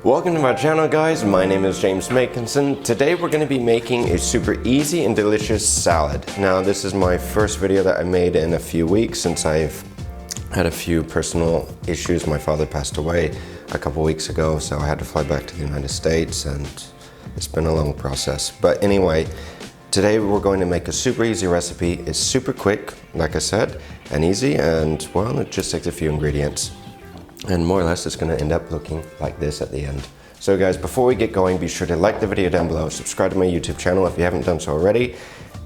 Welcome to my channel, guys. My name is James Makinson. Today we're going to be making a super easy and delicious salad. Now this is my first video that I made in a few weeks since I've had a few personal issues. My father passed away a couple weeks ago, so I had to fly back to the United States and it's been a long process. But anyway, today we're going to make a super easy recipe. It's super quick, like I said, and easy, and well, it just takes a few ingredients. And more or less it's going to end up looking like this at the end. So guys, before we get going, be sure to like the video down below, subscribe to my YouTube channel if you haven't done so already,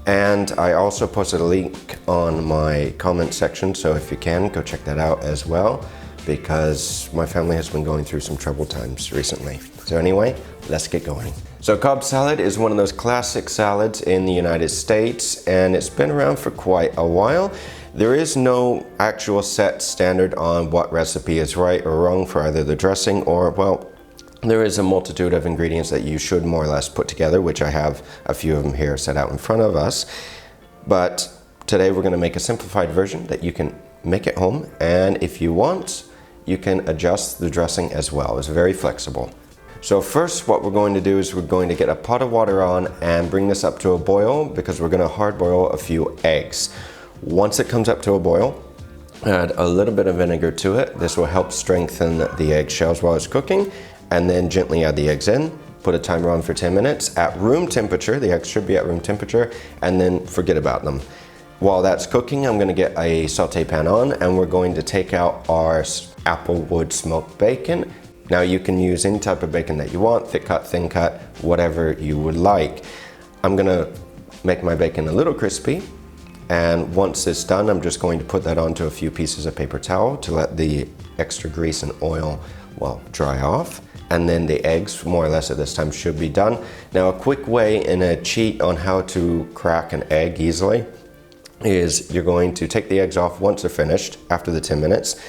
and I also posted a link on my comment section, so if you can, go check that out as well, because my family has been going through some troubled times recently. So anyway, let's get going. So Cobb salad is one of those classic salads in the United States, and it's been around for quite a while. There is no actual set standard on what recipe is right or wrong for either the dressing or, well, there is a multitude of ingredients that you should more or less put together, which I have a few of them here set out in front of us. But today we're going to make a simplified version that you can make at home, and if you want, you can adjust the dressing as well. It's very flexible. So first what we're going to do is we're going to get a pot of water on and bring this up to a boil, because we're going to hard boil a few eggs. Once it comes up to a boil, add a little bit of vinegar to it. This will help strengthen the eggshells while it's cooking, and then gently add the eggs in. Put a timer on for 10 minutes at room temperature. The eggs should be at room temperature, and then forget about them. While that's cooking, I'm going to get a saute pan on, and we're going to take out our applewood smoked bacon. Now you can use any type of bacon that you want, thick cut, thin cut, whatever you would like. I'm going to make my bacon a little crispy. And once it's done, I'm just going to put that onto a few pieces of paper towel to let the extra grease and oil, well, dry off. And then the eggs, more or less at this time, should be done. Now, a quick way and a cheat on how to crack an egg easily is you're going to take the eggs off once they're finished, after the 10 minutes,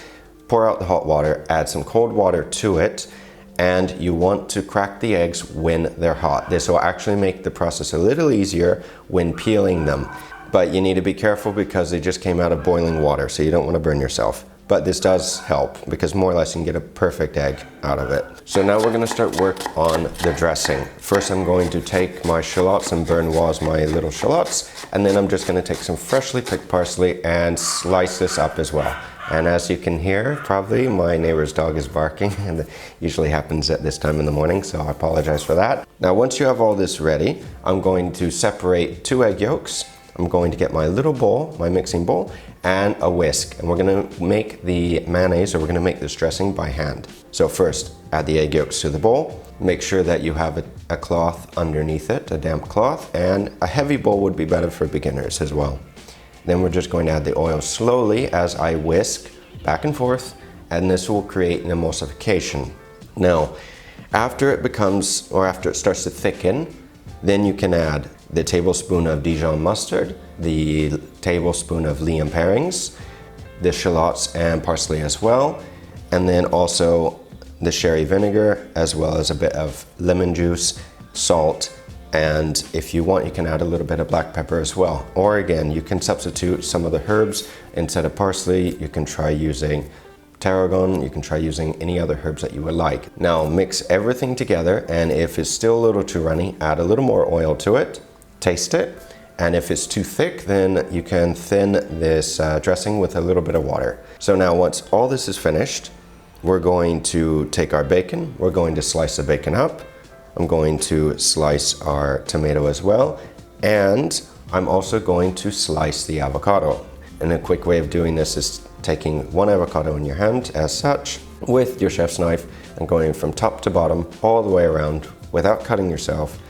pour out the hot water, add some cold water to it, and you want to crack the eggs when they're hot. This will actually make the process a little easier when peeling them. But you need to be careful because they just came out of boiling water, so you don't want to burn yourself. But this does help because more or less you can get a perfect egg out of it. So now we're going to start work on the dressing. First I'm going to take my shallots and Bernoise, my little shallots, and then I'm just going to take some freshly picked parsley and slice this up as well. And as you can hear, probably my neighbor's dog is barking, and it usually happens at this time in the morning, so I apologize for that. Now once you have all this ready, I'm going to separate 2 egg yolks. I'm going to get my little bowl, my mixing bowl, and a whisk, and we're going to make the mayonnaise, or we're going to make this dressing by hand. So first, add the egg yolks to the bowl. Make sure that you have a cloth underneath it, a damp cloth, and a heavy bowl would be better for beginners as well. Then we're just going to add the oil slowly as I whisk back and forth, and this will create an emulsification. Now, after it becomes, or after it starts to thicken, then you can add the tablespoon of Dijon mustard, the tablespoon of Lea and Perrins, the shallots and parsley as well, and then also the sherry vinegar, as well as a bit of lemon juice, salt, and if you want, you can add a little bit of black pepper as well. Or again, you can substitute some of the herbs. Instead of parsley, you can try using tarragon, you can try using any other herbs that you would like. Now mix everything together, and if it's still a little too runny, add a little more oil to it, taste it, and if it's too thick, then you can thin this dressing with a little bit of water. So now once all this is finished, we're going to take our bacon, we're going to slice the bacon up, I'm going to slice our tomato as well, and I'm also going to slice the avocado. And a quick way of doing this is taking one avocado in your hand as such with your chef's knife and going from top to bottom all the way around without cutting yourself,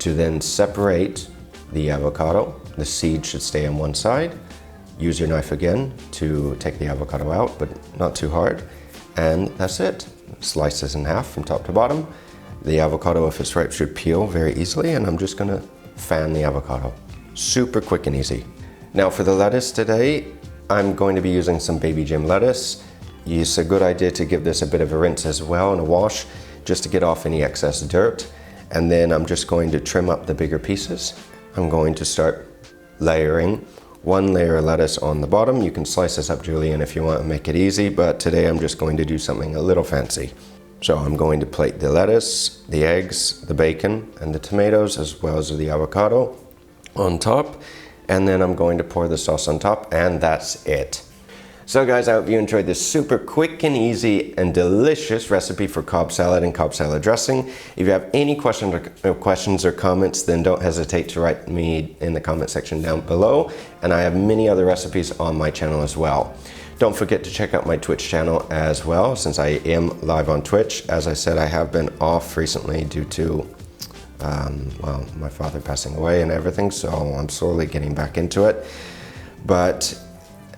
to then separate the avocado. The seed should stay on one side. Use your knife again to take the avocado out, but not too hard. And that's it. Slice this in half from top to bottom. The avocado, if it's ripe, should peel very easily, and I'm just gonna fan the avocado. Super quick and easy. Now for the lettuce today, I'm going to be using some Baby Jim lettuce. It's a good idea to give this a bit of a rinse as well and a wash, just to get off any excess dirt. And then I'm just going to trim up the bigger pieces. I'm going to start layering 1 layer of lettuce on the bottom. You can slice this up, Julian, if you want to make it easy, but today I'm just going to do something a little fancy. So I'm going to plate the lettuce, the eggs, the bacon, and the tomatoes, as well as the avocado on top. And then I'm going to pour the sauce on top, and that's it. So guys, I hope you enjoyed this super quick and easy and delicious recipe for Cobb salad and Cobb salad dressing. If you have any questions or comments, then don't hesitate to write me in the comment section down below. And I have many other recipes on my channel as well. Don't forget to check out my Twitch channel as well, since I am live on Twitch. As I said, I have been off recently due to, well, my father passing away and everything, so I'm slowly getting back into it. But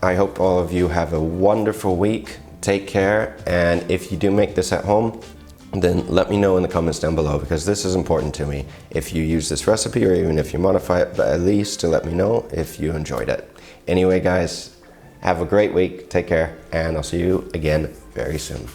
I hope all of you have a wonderful week. Take care, and if you do make this at home, then let me know in the comments down below, because this is important to me. If you use this recipe, or even if you modify it, but at least to let me know if you enjoyed it. Anyway, guys, have a great week, take care, and I'll see you again very soon.